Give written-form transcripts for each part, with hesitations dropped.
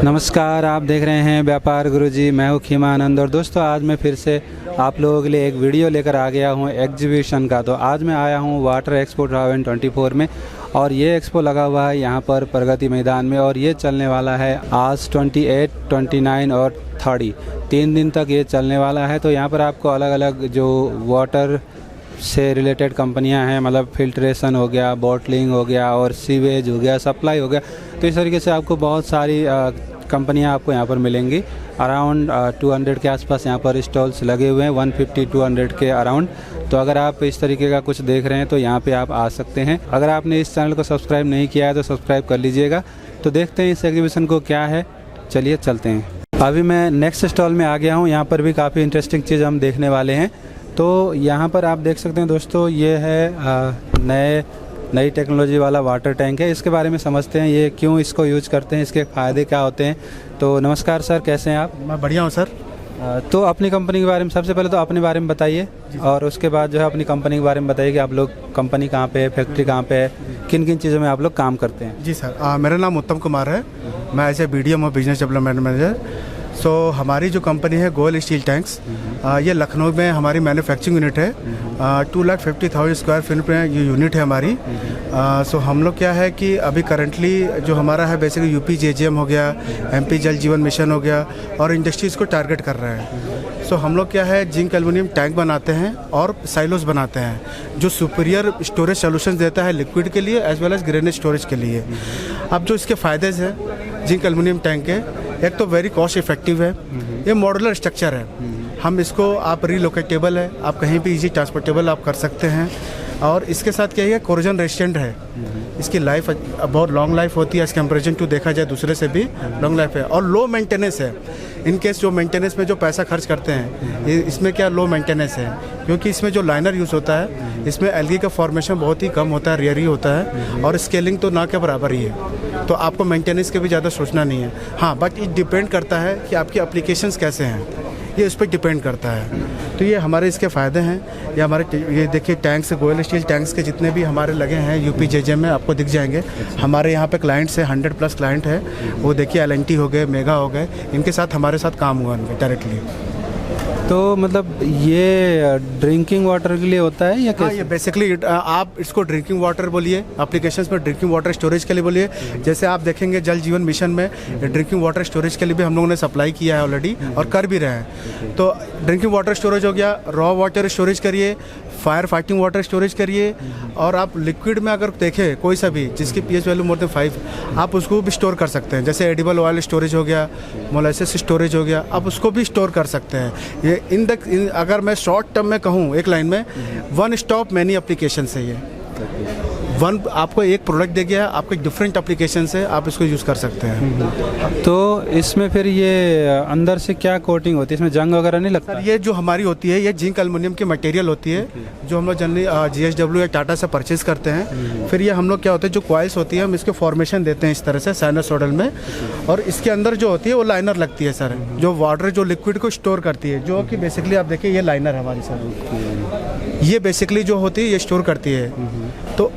नमस्कार, आप देख रहे हैं व्यापार गुरुजी। मैं हूँ खीमा आनंद और दोस्तों आज मैं फिर से आप लोगों के लिए एक वीडियो लेकर आ गया हूँ एग्जीबिशन का। तो आज मैं आया हूँ वाटर एक्सपो 2024 में और ये एक्सपो लगा हुआ है यहाँ पर प्रगति मैदान में और ये चलने वाला है आज 28, 29 और 30 3 दिन तक ये चलने वाला है। तो यहाँ पर आपको अलग अलग जो वाटर से रिलेटेड कंपनियां हैं, मतलब फिल्ट्रेशन हो गया, बॉटलिंग हो गया और सीवेज हो गया, सप्लाई हो गया, तो इस तरीके से आपको बहुत सारी कंपनियां आपको यहाँ पर मिलेंगी। अराउंड 200 के आसपास यहाँ पर स्टॉल्स लगे हुए हैं, 150-200 के अराउंड। तो अगर आप इस तरीके का कुछ देख रहे हैं तो यहाँ पे आप आ सकते हैं। अगर आपने इस चैनल को सब्सक्राइब नहीं किया है तो सब्सक्राइब कर लीजिएगा। तो देखते हैं इस एग्जीबिशन को क्या है, चलिए चलते हैं। अभी मैं नेक्स्ट स्टॉल में आ गया हूँ। यहाँ पर भी काफ़ी इंटरेस्टिंग चीज़ हम देखने वाले हैं। तो यहाँ पर आप देख सकते हैं दोस्तों, ये है नई टेक्नोलॉजी वाला वाटर टैंक है। इसके बारे में समझते हैं, ये क्यों इसको यूज करते हैं, इसके फ़ायदे क्या होते हैं। तो नमस्कार सर, कैसे हैं आप? मैं बढ़िया हूँ सर। तो अपनी कंपनी के बारे में सबसे पहले तो अपने बारे में बताइए और उसके बाद जो है अपनी कंपनी के बारे में बताइए कि आप लोग कंपनी कहाँ पे है, फैक्ट्री कहाँ पे है, किन किन चीज़ों में आप लोग काम करते हैं। जी सर, मेरा नाम उत्तम कुमार है। मैं एज ए BDM हूँ, बिजनेस डेवलपमेंट मैनेजर। सो हमारी जो कंपनी है गोयल स्टील टैंक्स, ये लखनऊ में हमारी मैन्युफैक्चरिंग यूनिट है। 2,50,000 स्क्वायर फीट पे ये यूनिट है हमारी। सो हम लोग क्या है कि अभी करंटली जो हमारा है बेसिकली UP JJM हो गया, MP जल जीवन मिशन हो गया और इंडस्ट्रीज़ को टारगेट कर रहे हैं। सो हम लोग क्या है जिंक एल्युमिनियम टैंक बनाते हैं और साइलोस बनाते हैं जो सुपीरियर स्टोरेज सोल्यूशन देता है लिक्विड के लिए as well as grenade storage के लिए। अब जो इसके फ़ायदे हैं जिंक एल्युमिनियम टैंक के, एक तो वेरी कॉस्ट इफेक्टिव है, ये मॉडुलर स्ट्रक्चर है। हम इसको आप रिलोकेटेबल है, आप कहीं भी इजी ट्रांसपोर्टेबल आप कर सकते हैं। और इसके साथ क्या है, कोरोजन रेजिस्टेंट है। इसकी लाइफ बहुत लॉन्ग लाइफ होती है एज कंपेरिजन टू देखा जाए दूसरे से भी लॉन्ग लाइफ है और लो मेंटेनेंस है। इन केस जो मेंटेनेंस में जो पैसा खर्च करते हैं, ये इसमें क्या लो मेंटेनेंस है, क्योंकि इसमें जो लाइनर यूज़ होता है इसमें एल्गी का फॉर्मेशन बहुत ही कम होता है, रेयर ही होता है और स्केलिंग तो ना के बराबर ही है। तो आपको मेंटेनेंस के भी ज़्यादा सोचना नहीं है। हाँ, बट ये डिपेंड करता है कि आपकी एप्लीकेशंस कैसे हैं, ये उस पर डिपेंड करता है। तो ये हमारे इसके फ़ायदे हैं। ये हमारे ये देखिए टैंक्स, गोयल स्टील टैंक्स के जितने भी हमारे लगे हैं UP JJM में आपको दिख जाएंगे। हमारे यहाँ पे क्लाइंट्स है, 100+ क्लाइंट है। वो देखिए LNT हो गए, मेगा हो गए, इनके साथ हमारे साथ काम हुआ इनके डायरेक्टली। तो मतलब ये ड्रिंकिंग वाटर के लिए होता है या कैसे? हाँ, ये बेसिकली आप इसको ड्रिंकिंग वाटर बोलिए, एप्लीकेशंस में ड्रिंकिंग वाटर स्टोरेज के लिए बोलिए। जैसे आप देखेंगे जल जीवन मिशन में ड्रिंकिंग वाटर स्टोरेज के लिए भी हम लोगों ने सप्लाई किया है ऑलरेडी और कर भी रहे हैं। तो ड्रिंकिंग वाटर स्टोरेज हो गया, रॉ वाटर स्टोरेज करिए, फायर फाइटिंग वाटर स्टोरेज करिए, और आप लिक्विड में अगर देखें कोई सा भी जिसकी pH वैल्यू मोर देन 5, आप उसको भी स्टोर कर सकते हैं। जैसे एडिबल ऑयल स्टोरेज हो गया, मोलेसिस स्टोरेज हो गया, आप उसको भी स्टोर कर सकते हैं। ये अगर मैं शॉर्ट टर्म में कहूँ एक लाइन में, वन स्टॉप मैनी एप्लीकेशन है ये। आपको एक प्रोडक्ट दे गया, आपको डिफरेंट एप्लीकेशन से आप इसको यूज़ कर सकते हैं। तो इसमें फिर ये अंदर से क्या कोटिंग होती है, इसमें जंग वगैरह नहीं लगता? ये जो हमारी होती है ये जिंक एल्युमिनियम की मटेरियल होती है जो हम लोग जनरली GSW या टाटा से परचेज करते हैं। फिर ये हम लोग क्या होते हैं, जो कॉइल्स होती है हम इसके फॉर्मेशन देते हैं इस तरह से साइनसोइडल में, और इसके अंदर जो होती है वो लाइनर लगती है सर, जो वाटर जो लिक्विड को स्टोर करती है, जो कि बेसिकली आप देखिए ये लाइनर हमारी सर, ये बेसिकली जो होती है ये स्टोर करती है। तो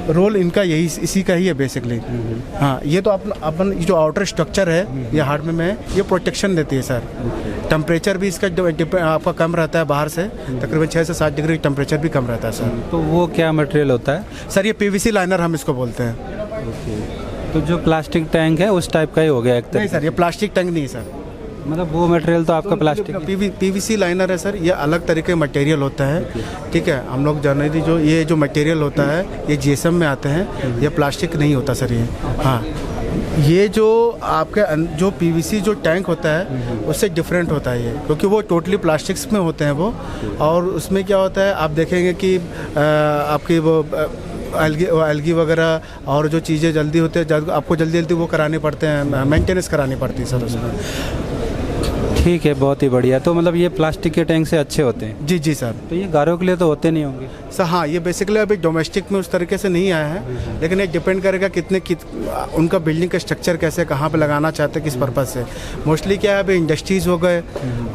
रोल इनका यही इसी का ही है बेसिकली। हाँ, ये तो अपन जो आउटर स्ट्रक्चर है ये हार्ड में है, ये प्रोटेक्शन देती है सर। टेम्परेचर भी इसका आपका कम रहता है, बाहर से तकरीबन 6 से 7 डिग्री टेम्परेचर भी कम रहता है सर। तो वो क्या मटेरियल होता है सर? ये PVC लाइनर हम इसको बोलते हैं। तो जो प्लास्टिक टैंक है उस टाइप का ही हो गया एक तरह? नहीं सर, ये प्लास्टिक टैंक नहीं है सर। मतलब वो मटेरियल तो आपका प्लास्टिक PVC लाइनर है सर, ये अलग तरीके का मटेरियल होता है। ठीक है, हम लोग जनरली जो ये जो मटेरियल होता है ये GSM में आते हैं, ये प्लास्टिक नहीं होता सर ये। हाँ, ये जो आपके जो PVC जो टैंक होता है उससे डिफरेंट होता है ये, क्योंकि वो टोटली प्लास्टिक्स में होते हैं वो। और उसमें क्या होता है, आप देखेंगे कि आपकी वो एल्गी वगैरह और जो चीज़ें जल्दी होते हैं आपको जल्दी वो कराने पड़ते हैं, मेंटेनेंस करानी पड़ती है सर उसमें। ठीक है, बहुत ही बढ़िया। तो मतलब ये प्लास्टिक के टैंक से अच्छे होते हैं? जी सर। तो ये घरों के लिए तो होते नहीं होंगे सर? हाँ, ये बेसिकली अभी डोमेस्टिक में उस तरीके से नहीं आया है, लेकिन ये डिपेंड करेगा उनका बिल्डिंग का स्ट्रक्चर कैसे, कहाँ पे लगाना चाहते हैं, किस पर्पज़ से। मोस्टली क्या है, अभी इंडस्ट्रीज़ हो गए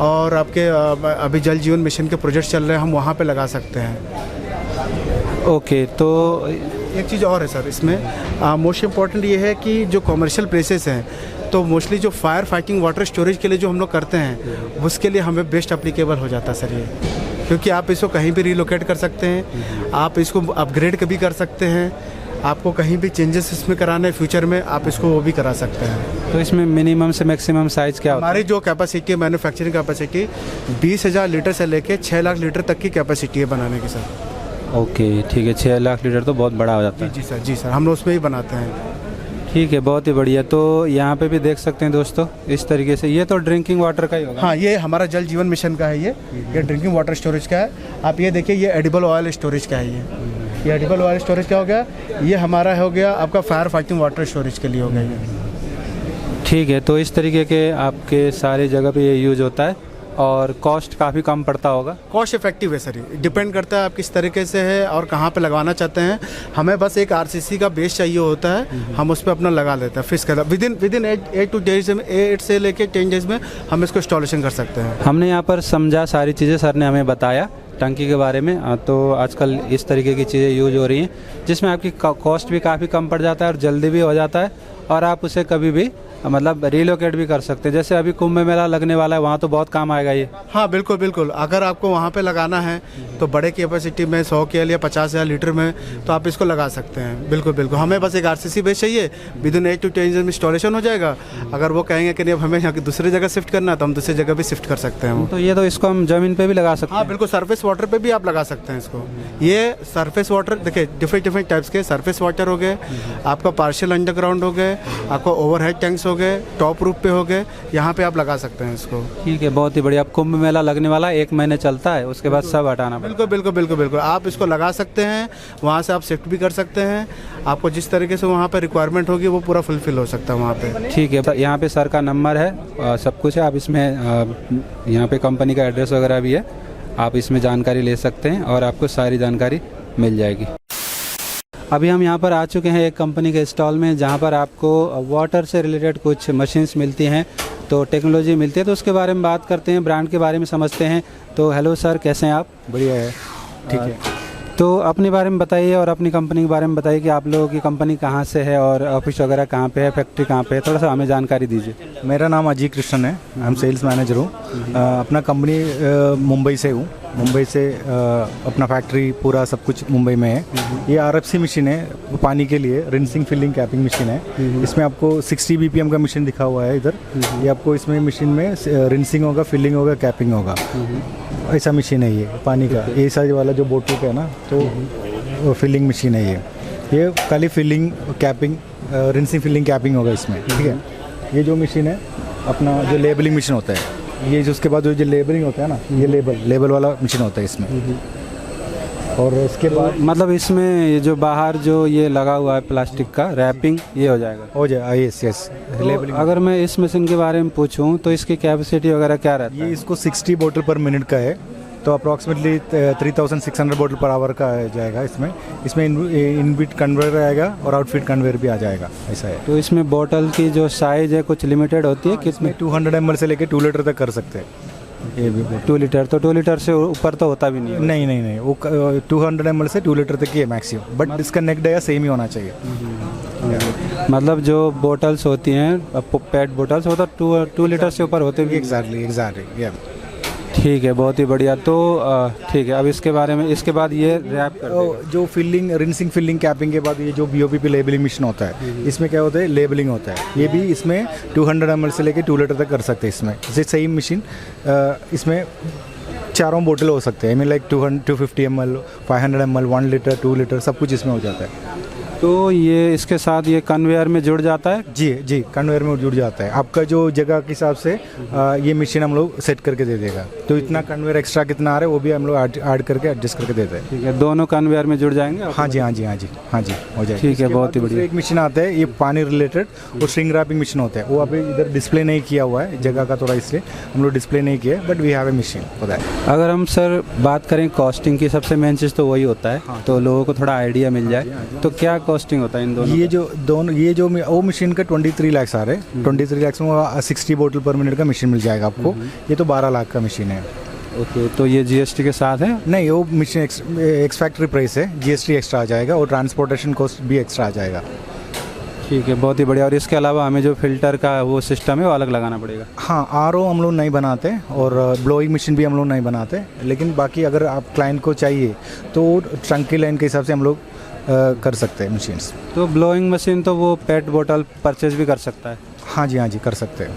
और आपके अभी जल जीवन मिशन के प्रोजेक्ट चल रहे हैं, हम वहाँ पर लगा सकते हैं। ओके, तो एक चीज़ और है सर इसमें, मोस्ट इम्पॉर्टेंट ये है कि जो कमर्शियल प्लेसेस हैं तो मोस्टली जो फायर फाइटिंग वाटर स्टोरेज के लिए जो हम लोग करते हैं उसके लिए हमें बेस्ट एप्लीकेबल हो जाता है सर ये, क्योंकि आप इसको कहीं भी रिलोकेट कर सकते हैं, आप इसको अपग्रेड कभी कर सकते हैं, आपको कहीं भी चेंजेस इसमें कराना है फ्यूचर में आप इसको वो भी करा सकते हैं। तो इसमें मिनिमम से मैक्सिमम साइज़ क्या होता है? हमारी जो कैपेसिटी है मैन्युफैक्चरिंग कैपेसिटी 20,000 लीटर से लेके 6 लाख लीटर तक की कैपेसिटी है बनाने की सर। ओके ठीक है, 6 लाख लीटर तो बहुत बड़ा हो जाता है। जी सर हम लोग उसमें ही बनाते हैं। ठीक है, बहुत ही बढ़िया। तो यहाँ पे भी देख सकते हैं दोस्तों इस तरीके से, ये तो ड्रिंकिंग वाटर का ही होगा। हाँ, ये हमारा जल जीवन मिशन का है, ये ड्रिंकिंग वाटर स्टोरेज का है। आप ये देखिए, ये एडिबल ऑयल स्टोरेज का है। ये एडिबल ऑयल स्टोरेज क्या हो गया, ये हमारा हो गया आपका फायर फाइटिंग वाटर स्टोरेज के लिए हो गया ये। ठीक है, तो इस तरीके के आपके सारे जगह पे ये यूज़ होता है और कॉस्ट काफ़ी कम पड़ता होगा। कॉस्ट इफेक्टिव है सर, ये डिपेंड करता है आप किस तरीके से है और कहाँ पे लगवाना चाहते हैं। हमें बस एक आरसीसी का बेस चाहिए होता है, हम उस पर अपना लगा लेते हैं फिक्स करता है। विदिन 8 to 8 से लेके 10 डेज में हम इसको इंस्टॉलेशन कर सकते हैं। हमने यहाँ पर समझा सारी चीज़ें, सर ने हमें बताया टंकी के बारे में। तो आजकल इस तरीके की चीज़ें यूज हो रही हैं जिसमें आपकी कॉस्ट भी काफ़ी कम पड़ जाता है और जल्दी भी हो जाता है और आप उसे कभी भी मतलब रिलोकेट भी कर सकते हैं। जैसे अभी कुंभ मेला लगने वाला है, वहाँ तो बहुत काम आएगा ये। हाँ बिल्कुल, अगर आपको वहाँ पे लगाना है तो बड़े कैपेसिटी में 100 KL या 50,000 लीटर में तो आप इसको लगा सकते हैं। बिल्कुल, हमें बस एक आरसीसी बेस चाहिए, विदिन 8 to 10 डेज में इंस्टॉलेशन हो जाएगा। अगर वो कहेंगे कि नहीं अब हमें यहाँ की दूसरी जगह शिफ्ट करना है तो हम दूसरी जगह भी शिफ्ट कर सकते हैं। तो ये तो इसको हम ज़मीन पे भी लगा सकते हैं। हाँ बिल्कुल, सरफेस वाटर पे भी आप लगा सकते हैं इसको। ये सरफेस वाटर देखिए, डिफरेंट टाइप्स के सरफेस वाटर हो गए, आपका पार्शियल अंडरग्राउंड हो गए, आपका ओवरहेड टैंक्स हो गए, टॉप रूफ पे हो गए, यहाँ पे आप लगा सकते हैं इसको। ठीक है, बहुत ही बढ़िया। अब कुंभ मेला लगने वाला 1 महीने चलता है, उसके बाद सब हटाना पड़ेगा। बिल्कुल, आप इसको लगा सकते हैं, वहाँ से आप शिफ्ट भी कर सकते हैं। आपको जिस तरीके से वहाँ पे रिक्वायरमेंट होगी वो पूरा फुलफिल हो सकता है वहाँ पे। ठीक है, यहाँ पे सर का नंबर है, सब कुछ है। आप इसमें यहाँ पे कंपनी का एड्रेस वगैरह भी है, आप इसमें जानकारी ले सकते हैं और आपको सारी जानकारी मिल जाएगी। अभी हम यहाँ पर आ चुके हैं एक कंपनी के स्टॉल में जहाँ पर आपको वाटर से रिलेटेड कुछ मशीन्स मिलती हैं, तो टेक्नोलॉजी मिलती है, तो उसके बारे में बात करते हैं, ब्रांड के बारे में समझते हैं। तो हेलो सर, कैसे हैं आप? बढ़िया है, ठीक है। तो अपने बारे में बताइए और अपनी कंपनी के बारे में बताइए कि आप लोगों की कंपनी कहाँ से है और ऑफिस वगैरह कहाँ पे है, फैक्ट्री कहाँ पे है, थोड़ा सा हमें जानकारी दीजिए। मेरा नाम अजीत कृष्णन है, हम सेल्स मैनेजर हूँ। अपना कंपनी मुंबई से हूँ, मुंबई से अपना फैक्ट्री पूरा सब कुछ मुंबई में है। ये RFC मशीन है पानी के लिए, रिंसिंग फिलिंग कैपिंग मशीन है। इसमें आपको 60 BPM का मशीन दिखा हुआ है इधर। ये आपको इसमें मशीन में रिंसिंग होगा, फिलिंग होगा, कैपिंग होगा, ऐसा मशीन है ये पानी का। ये साइज वाला जो बोतल का है ना, तो फिलिंग मशीन है ये खाली filling capping rinsing filling capping होगा इसमें, ठीक है। ये जो मशीन है अपना जो लेबलिंग मशीन होता है, ये जो उसके बाद जो लेबलिंग होता है ना, ये लेबल वाला मशीन होता है इसमें। और इसके बाद मतलब इसमें ये जो बाहर जो ये लगा हुआ है प्लास्टिक का रैपिंग, ये हो जाएगा। Yes labelling. अगर मैं इस मशीन के बारे में पूछूं तो इसकी कैपेसिटी वगैरह क्या रहती है? ये इसको 60 बोतल पर मिनट का है, तो अप्रॉक्सीमेटली 3600 बोतल पर आवर का जाएगा इसमें इनबिट कन्वेयर आएगा और आउटफिट कन्वेयर भी आ जाएगा, ऐसा है। तो इसमें बोतल की जो साइज है कुछ लिमिटेड होती है? कितने? 200 ml से लेके 2 लीटर तक कर सकते हैं ये भी। 2 लीटर, तो 2 लीटर से ऊपर तो होता भी नहीं है? नहीं, वो 200 ml से 2 लीटर तक ही है मैक्सिमम, बट डिस्कनेक्ट या सेम ही होना चाहिए। मतलब जो बोटल्स होती हैं पेट बोटल्स, वो तो 2 लीटर से ऊपर होते भी? एग्जैक्टली। ठीक है, बहुत ही बढ़िया। तो ठीक है, अब इसके बारे में, इसके बाद ये रैप कर देगा। जो फिलिंग रिंसिंग फिलिंग कैपिंग के बाद ये जो BOP लेबलिंग मशीन होता है, इसमें क्या होता है, लेबलिंग होता है। ये भी इसमें 200 ml से लेके 2 लीटर तक कर सकते हैं इसमें। जैसे सेम मशीन इसमें चारों बोतल हो सकते हैं, like 250 ml, 500 ml, 1 litre, 2 litre, सब कुछ इसमें हो जाता है। तो ये इसके साथ ये कन्वेयर में जुड़ जाता है? जी, कन्वेयर में जुड़ जाता है। आपका जो जगह के हिसाब से ये मशीन हम लोग सेट करके दे देगा, तो इतना कन्वेयर एक्स्ट्रा कितना आ रहा है वो भी हम लोग ऐड करके एडजस्ट करके देते हैं। ठीक है, दोनों कन्वेयर में जुड़ जाएंगे? हाँ जी, हो जाएगा। ठीक है, बहुत ही बढ़िया। एक मशीन आता है ये पानी रिलेटेड, वो स्ट्रिंग रैपिंग मशीन होता है, वो अभी इधर डिस्प्ले नहीं किया हुआ है जगह का, थोड़ा इसलिए हम लोग डिस्प्ले नहीं किया, but we have a machine होता है। अगर हम सर बात करें कॉस्टिंग की, सबसे मेन चीज़ तो वही होता है। तो लोगों को थोड़ा आइडिया मिल जाए, तो क्या कॉस्टिंग होता है इन दोनों? ये जो वो मशीन का 23 लाख आ रहे हैं, 23 लाख में 60 बोतल पर मिनट का मशीन मिल जाएगा आपको। ये तो 12 लाख का मशीन है। ओके, तो ये जीएसटी के साथ है? नहीं, वो मशीन एक्स फैक्ट्री प्राइस है, जीएसटी एक्स्ट्रा आ जाएगा और ट्रांसपोर्टेशन कॉस्ट भी एक्स्ट्रा आ जाएगा। ठीक है, बहुत ही बढ़िया। और इसके अलावा हमें जो फ़िल्टर का वो सिस्टम है वो अलग लगाना पड़ेगा? हाँ, आरओ हम लोग नहीं बनाते और ब्लोइंग मशीन भी हम लोग नहीं बनाते, लेकिन बाकी अगर आप क्लाइंट को चाहिए तो ट्रंक की लाइन के हिसाब से हम लोग कर सकते हैं मशीन्स। तो ब्लोइंग मशीन तो वो पेट बोतल परचेज भी कर सकता है? हाँ जी, कर सकते हैं।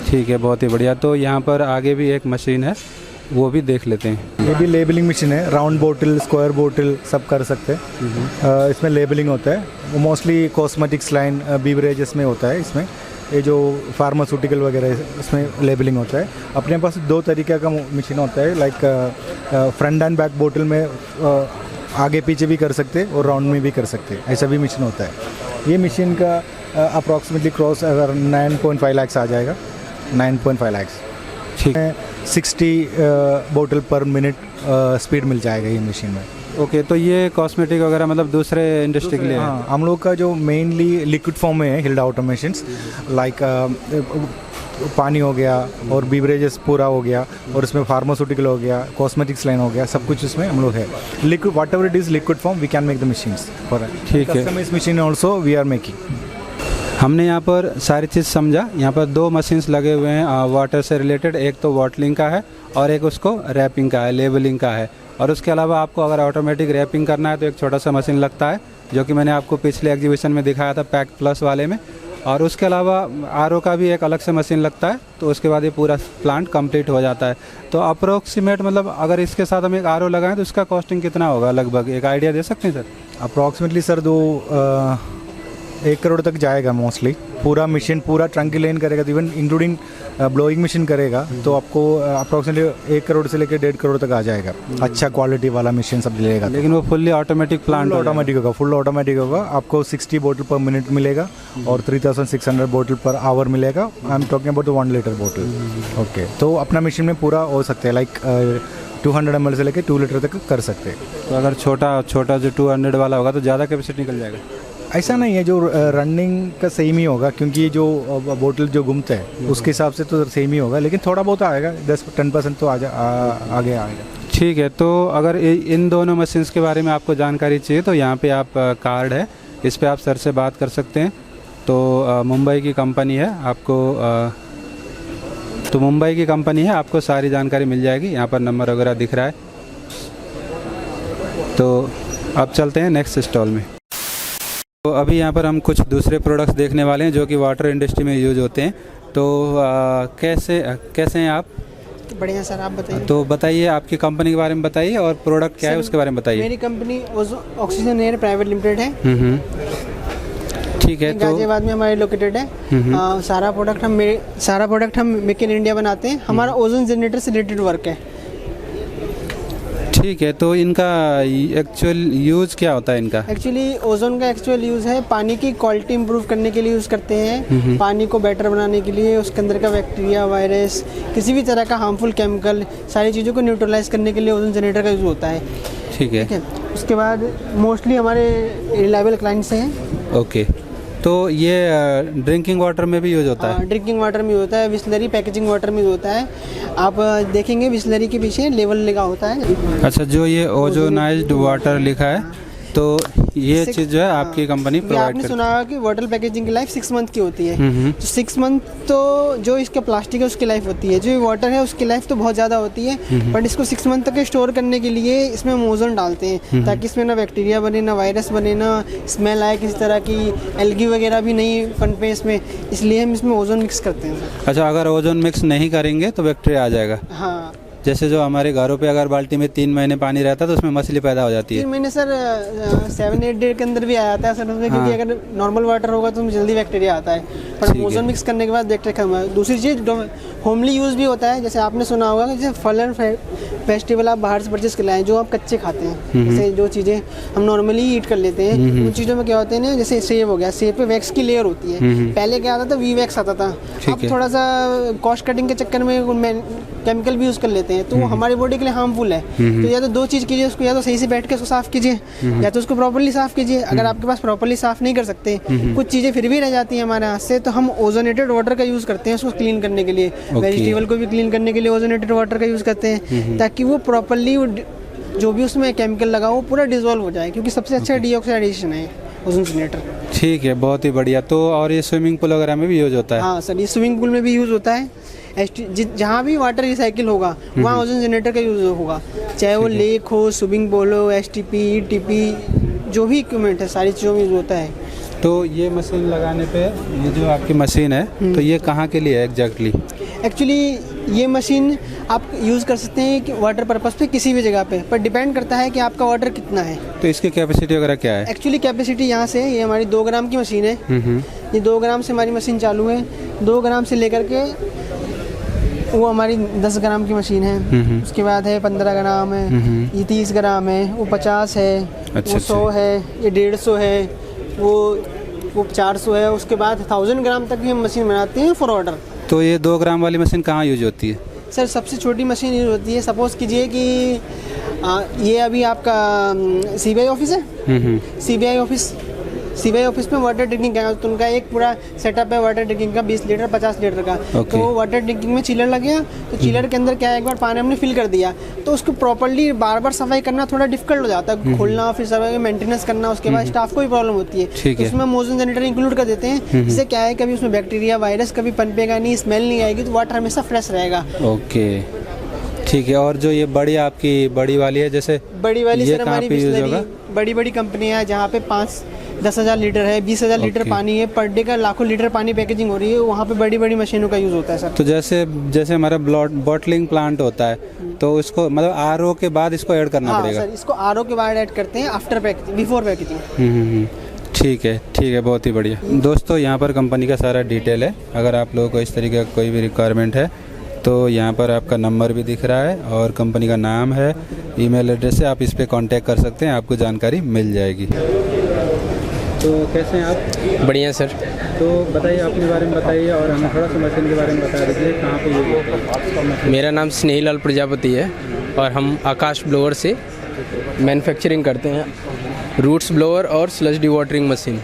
ठीक है, बहुत ही बढ़िया। तो यहाँ पर आगे भी एक मशीन है, वो भी देख लेते हैं। ये भी लेबलिंग मशीन है, राउंड बोतल, स्क्वायर बोतल सब कर सकते हैं। इसमें लेबलिंग होता है, वो मोस्टली कॉस्मेटिक्स लाइन, बीवरेजेस में होता है। इसमें ये जो फार्मास्यूटिकल वगैरह इसमें लेबलिंग होता है। अपने पास 2 तरीके का मशीन होता है, लाइक फ्रंट एंड बैक बोतल में आगे पीछे भी कर सकते हैं और राउंड में भी कर सकते हैं, ऐसा भी मशीन होता है। ये मशीन का अप्रॉक्सीमेटली क्रॉस अगर 9.5 लाख आ जाएगा, 9.5 लाख। ठीक, 60 बोतल पर मिनट स्पीड मिल जाएगा ये मशीन में। ओके, तो ये कॉस्मेटिक वगैरह मतलब दूसरे इंडस्ट्री के लिए है? हाँ, हम लोग का जो मेनली लिक्विड फॉर्म में है हिल्डा ऑटोमेशंस, लाइक पानी हो गया और बीवरेजेस पूरा हो गया और इसमें फार्मास्यूटिकल हो गया, कॉस्मेटिक्स लाइन हो गया, सब कुछ इसमें हम लोग है। Liquid whatever it is liquid form we can make the machines for. ठीक है, customize machine also we are making. हमने यहाँ पर सारी चीज़ समझा। यहाँ पर 2 मशीन्स लगे हुए हैं वाटर से रिलेटेड, एक तो बॉटलिंग का है और एक उसको रैपिंग का है, लेबलिंग का है। और उसके अलावा आपको अगर ऑटोमेटिक रैपिंग करना है तो एक छोटा सा मशीन लगता है, जो कि मैंने आपको पिछले एग्जीबिशन में दिखाया था पैक प्लस वाले में। और उसके अलावा आरओ का भी एक अलग से मशीन लगता है, तो उसके बाद ये पूरा प्लांट कंप्लीट हो जाता है। तो अप्रोक्सीमेट मतलब अगर इसके साथ हम एक आरओ लगाएं तो इसका कॉस्टिंग कितना होगा लगभग, एक आइडिया दे सकते हैं सर? अप्रॉक्सीमेटली सर 1 करोड़ तक जाएगा मोस्टली। पूरा मशीन पूरा ट्रंक की लाइन करेगा, इवन इंक्लूडिंग ब्लोइंग मशीन करेगा तो आपको अप्रॉक्सीमेटली 1 करोड़ से लेकर 1.5 करोड़ तक आ जाएगा। अच्छा क्वालिटी वाला मशीन सब लेगा। लेकिन वो फुल्ली ऑटोमेटिक प्लांट ऑटोमेटिक होगा, फुल ऑटोमेटिक होगा। आपको 60 बोतल पर मिनट मिलेगा और 3600 बोतल पर आवर मिलेगा। I am talking about 1 litre बोतल। ओके, तो अपना मशीन में पूरा हो सकते हैं, लाइक 200 ml से लेकर 2 लीटर तक कर सकते हैं। तो अगर छोटा जो 200 वाला होगा तो ज़्यादा कैपेसिटी निकल जाएगा? ऐसा नहीं है, जो रनिंग का सेम ही होगा, क्योंकि ये जो बोतल जो घूमता है उसके हिसाब से तो सेम ही होगा, लेकिन थोड़ा बहुत आएगा, 10-10% तो आगे आएगा। ठीक है, तो अगर इन दोनों मशीन्स के बारे में आपको जानकारी चाहिए तो यहाँ पे आप कार्ड है, इस पे आप सर से बात कर सकते हैं। तो मुंबई की कंपनी है, आपको सारी जानकारी मिल जाएगी। यहाँ पर नंबर वगैरह दिख रहा है। तो अब चलते हैं नेक्स्ट स्टॉल में। तो अभी यहाँ पर हम कुछ दूसरे प्रोडक्ट्स देखने वाले हैं जो कि वाटर इंडस्ट्री में यूज होते हैं। तो कैसे हैं आप? बढ़िया सर, आप बताइए। तो बताइए, आपकी कंपनी के बारे में बताइए और प्रोडक्ट क्या है उसके बारे में बताइए। मेरी company oxygen air private limited है। ठीक है, तो गाजियाबाद में हमारे लोकेटेड है। सारा प्रोडक्ट हम मेक इन इंडिया बनाते हैं। हमारा ओजोन जनरेटर से रिलेटेड वर्क है। ठीक है, तो इनका एक्चुअल यूज़ क्या होता है इनका? एक्चुअली ओजोन का एक्चुअल यूज़ है पानी की क्वालिटी इंप्रूव करने के लिए यूज़ करते हैं। पानी को बेटर बनाने के लिए, उसके अंदर का बैक्टीरिया, वायरस, किसी भी तरह का हार्मफुल केमिकल, सारी चीज़ों को न्यूट्रलाइज करने के लिए ओजोन जनरेटर का यूज़ होता है। ठीक है। उसके बाद मोस्टली हमारे रिलायबल क्लाइंट्स हैं। ओके, तो ये ड्रिंकिंग वाटर में भी यूज होता है? ड्रिंकिंग वाटर में होता है, बिस्लरी पैकेजिंग वाटर में होता है। आप देखेंगे बिस्लरी के पीछे लेवल लिखा होता है। अच्छा, जो ये ओजोनाइज्ड वाटर लिखा है, तो ये चीज़ जो है आपकी कंपनी प्रोवाइड करती है। आपने सुना होगा कि वाटर पैकेजिंग की लाइफ 6 मंथ की होती है। तो 6 मंथ तो जो इसका प्लास्टिक है उसकी लाइफ होती है, जो वाटर है उसकी लाइफ तो बहुत ज़्यादा होती है। बट इसको 6 मंथ तक स्टोर करने के लिए इसमें हम ओजोन डालते हैं, ताकि इसमें ना बैक्टीरिया बने, ना वायरस बने, ना स्मेल आए किसी तरह की, एल्गी वगैरह भी नहीं पनपे इसमें, इसलिए हम इसमें ओजोन मिक्स करते हैं। अच्छा, अगर ओजोन मिक्स नहीं करेंगे तो बैक्टीरिया आ जाएगा? हाँ, जैसे जो हमारे घरों पे अगर बाल्टी में 3 महीने पानी रहता है तो उसमें मछली पैदा हो जाती है। 3 महीने सर 7-8 डेज के अंदर भी आ जाता है सर उसमें, क्योंकि अगर नॉर्मल वाटर होगा तो जल्दी बैक्टीरिया आता है, पर ओजोन मिक्स करने के बाद बैक्टीरिया कम है। दूसरी चीज़ होमली यूज़ भी होता है, जैसे आपने सुना होगा कि जैसे वेजिटेबल आप बाहर से परचेस कर लाएं जो आप कच्चे खाते हैं, जैसे जो चीज़ें हम नॉर्मली ईट कर लेते हैं, उन चीज़ों में क्या होते हैं ना, जैसे सेब हो गया, सेब पे वैक्स की लेयर होती है। पहले क्या आता था, वी वैक्स आता था, अब थोड़ा सा कॉस्ट कटिंग के चक्कर में केमिकल भी यूज़ कर लेते हैं, तो वो हमारी बॉडी के लिए हार्मफुल है। तो या तो दो चीज़ कीजिए, उसको या तो सही से बैठ के उसको साफ़ कीजिए, या तो उसको प्रॉपर्ली साफ़ कीजिए। अगर आपके पास प्रॉपर्ली साफ़ नहीं कर सकते, कुछ चीज़ें फिर भी रह जाती हैं हमारे हाथ से, तो हम ओजोनेटेड वाटर का यूज़ करते हैं उसको क्लीन करने के लिए। वेजिटेबल को भी क्लीन करने के लिए ओजोनेटेड वाटर का यूज़ करते हैं, ताकि वो प्रॉपर्ली जो भी उसमें केमिकल लगा हो पूरा डिजोल्व हो जाए, क्योंकि सबसे अच्छा डीऑक्सीडाइजेशन है ओजोनेटर। ठीक है, बहुत ही बढ़िया। तो और ये स्विमिंग पूल वगैरह में भी यूज़ होता है? हाँ सर, ये स्विमिंग पूल में भी यूज़ होता है। जहाँ भी वाटर रिसाइकिल होगा वहाँ ओजोन जनरेटर का यूज़ होगा, चाहे वो लेक हो, स्विमिंग पूल हो, STP, ETP, जो भी इक्विपमेंट है सारी चीज़ों में यूज़ होता है। तो ये मशीन लगाने पे, ये जो आपकी मशीन है, तो ये कहाँ के लिए है एग्जैक्टली? एक्चुअली ये मशीन आप यूज़ कर सकते हैं कि वाटर पर्पस पे किसी भी जगह पे, पर डिपेंड करता है कि आपका वाटर कितना है। तो इसकी कैपेसिटी वगैरह क्या है? एक्चुअली कैपेसिटी यहाँ से, ये हमारी 2 ग्राम की मशीन है। ये 2 ग्राम से हमारी मशीन चालू है। 2 ग्राम से लेकर के वो हमारी 10 ग्राम की मशीन है, उसके बाद है 15 ग्राम है, ये 30 ग्राम है, वो 50 है, वो 100 है, ये 150 है, वो 400 है। उसके बाद 1000 ग्राम तक भी हम मशीन बनाते हैं फॉर ऑर्डर। तो ये 2 ग्राम वाली मशीन कहाँ यूज होती है? सर सबसे छोटी मशीन यूज होती है, सपोज़ कीजिए कि ये अभी आपका CBI ऑफिस है, CBI ऑफिस में वाटर ड्रिंकिंग का, तो उनका एक पूरा सेटअप है वाटर ड्रिंकिंग का, 20 लीटर 50 लीटर का। तो वो वाटर ड्रिंकिंग में चिलर लग गया, तो चिलर के अंदर क्या है, एक बार पानी हमने फिल कर दिया, तो उसको प्रॉपर्ली बार बार सफाई करना थोड़ा डिफिकल्ट हो जाता है, खोलना, फिर सफाई मेंटेनेंस करना, उसके बाद स्टाफ को भी प्रॉब्लम होती है। तो उसमें ओजोन जनरेटर इंक्लूड कर देते हैं, जिससे क्या है, कभी उसमें बैक्टीरिया वायरस कभी पनपेगा नहीं, स्मेल नहीं आएगी, तो वाटर हमेशा फ्रेश रहेगा। ओके, ठीक है। और जो ये बड़ी आपकी बड़ी वाली है, जैसे बड़ी वाली सर हमारी बिस्लरी बड़ी कंपनियां हैं, जहाँ पे 5-10 लीटर है, 20,000 लीटर पानी है, पर डे का लाखों लीटर पानी पैकेजिंग हो रही है, वहाँ पे बड़ी मशीनों का यूज़ होता है सर। तो जैसे हमारा बॉटलिंग प्लांट होता है, तो इसको मतलब RO के बाद इसको ऐड करना पड़ेगा? सर इसको RO के बाद ऐड करते हैं, आफ्टर पैकेजिंग, बिफोर पैकेजिंग। ठीक है, बहुत ही बढ़िया। दोस्तों यहाँ पर कंपनी का सारा डिटेल है, अगर आप लोगों को इस तरीके का कोई भी रिक्वायरमेंट है तो यहाँ पर आपका नंबर भी दिख रहा है और कंपनी का नाम है, ईमेल एड्रेस है, आप इस पर कांटेक्ट कर सकते हैं, आपको जानकारी मिल जाएगी। तो कैसे हैं आप? बढ़िया सर। तो बताइए, अपने बारे में बताइए और हमें थोड़ा सा मशीन के बारे में बता दीजिए, कहाँ पे यूज़? मेरा नाम स्नेहिलाल प्रजापति है और हम आकाश ब्लोअर से मैन्युफैक्चरिंग करते हैं रूट्स ब्लोअर और स्लज डिवाटरिंग मशीन।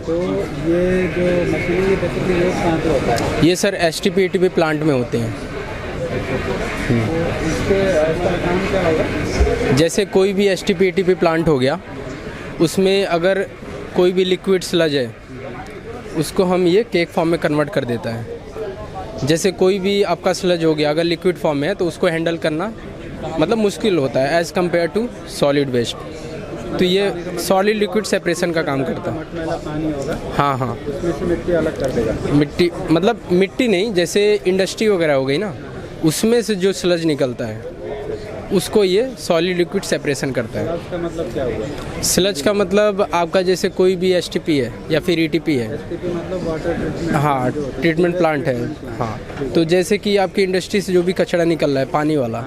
तो ये जो मशीन है, बेसिकली यूज़ कहाँ पे होता है? ये सर STP ETP प्लांट में होते हैं। इसका काम क्या होगा? जैसे कोई भी STP ETP प्लांट हो गया, उसमें अगर कोई भी लिक्विड स्लज है, उसको हम ये केक फॉर्म में कन्वर्ट कर देता है। जैसे कोई भी आपका स्लज हो गया, अगर लिक्विड फॉर्म में है, तो उसको हैंडल करना मतलब मुश्किल होता है as compare to solid waste. तो ये सॉलिड लिक्विड सेपरेशन का काम करता है। पानी होगा, हाँ, उसमें से मिट्टी अलग कर देगा। मिट्टी मतलब मिट्टी नहीं, जैसे इंडस्ट्री वगैरह हो गई ना, उसमें से जो स्लज निकलता है उसको ये सॉलिड लिक्विड सेपरेशन करता है। उसका मतलब क्या हुआ? स्लज का मतलब आपका जैसे कोई भी STP है या फिर ETP है, मतलब वाटर ट्रीटमेंट, हाँ, ट्रीटमेंट प्लांट है, हाँ। तो जैसे कि आपकी इंडस्ट्री से जो भी कचरा निकल रहा है पानी वाला,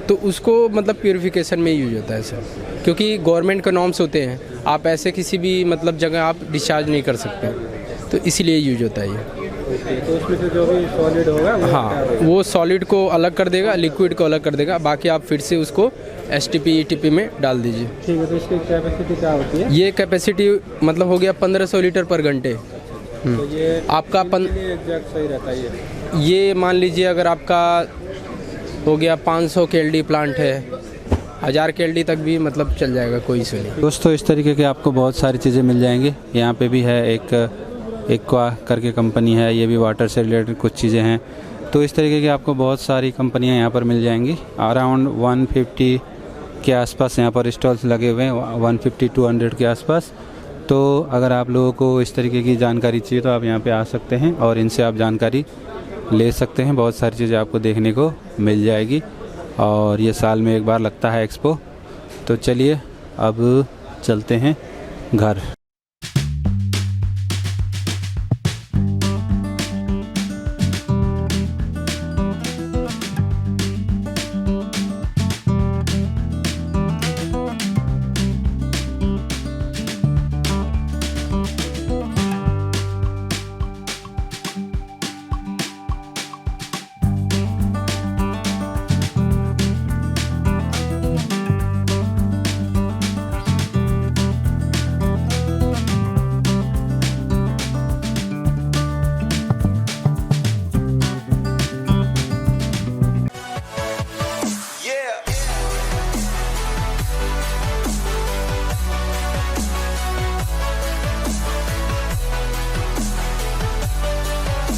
तो उसको मतलब प्यूरिफिकेशन में यूज होता है सर, क्योंकि गवर्नमेंट के नॉर्म्स होते हैं, आप ऐसे किसी भी मतलब जगह आप डिस्चार्ज नहीं कर सकते, तो इसीलिए यूज होता है ये। तो उसमें से जो भी सॉलिड होगा हाँ, वो सॉलिड को अलग कर देगा, लिक्विड को अलग कर देगा, बाकी आप फिर से उसको STP ETP में डाल दीजिए। ठीक है। तो इसकी कैपेसिटी क्या होती है? ये कैपेसिटी मतलब हो गया 1500 लीटर पर घंटे। तो ये आपका एग्जैक्ट सही रहता है ये मान लीजिए अगर आपका हो गया 500 KLD प्लांट है, 1000 KLD तक भी मतलब चल जाएगा, कोई इशू नहीं। दोस्तों इस तरीके के आपको बहुत सारी चीज़ें मिल जाएंगी। यहाँ पे भी है एक एक्वा करके कंपनी है, ये भी वाटर से रिलेटेड कुछ चीज़ें हैं। तो इस तरीके की आपको बहुत सारी कंपनियाँ यहाँ पर मिल जाएंगी। अराउंड 150 के आसपास यहाँ पर स्टॉल्स लगे हुए हैं, 150-200 के आसपास। तो अगर आप लोगों को इस तरीके की जानकारी चाहिए तो आप यहाँ पे आ सकते हैं और इनसे आप जानकारी ले सकते हैं। बहुत सारी चीज़ें आपको देखने को मिल जाएगी और ये साल में एक बार लगता है एक्सपो। तो चलिए अब चलते हैं घर।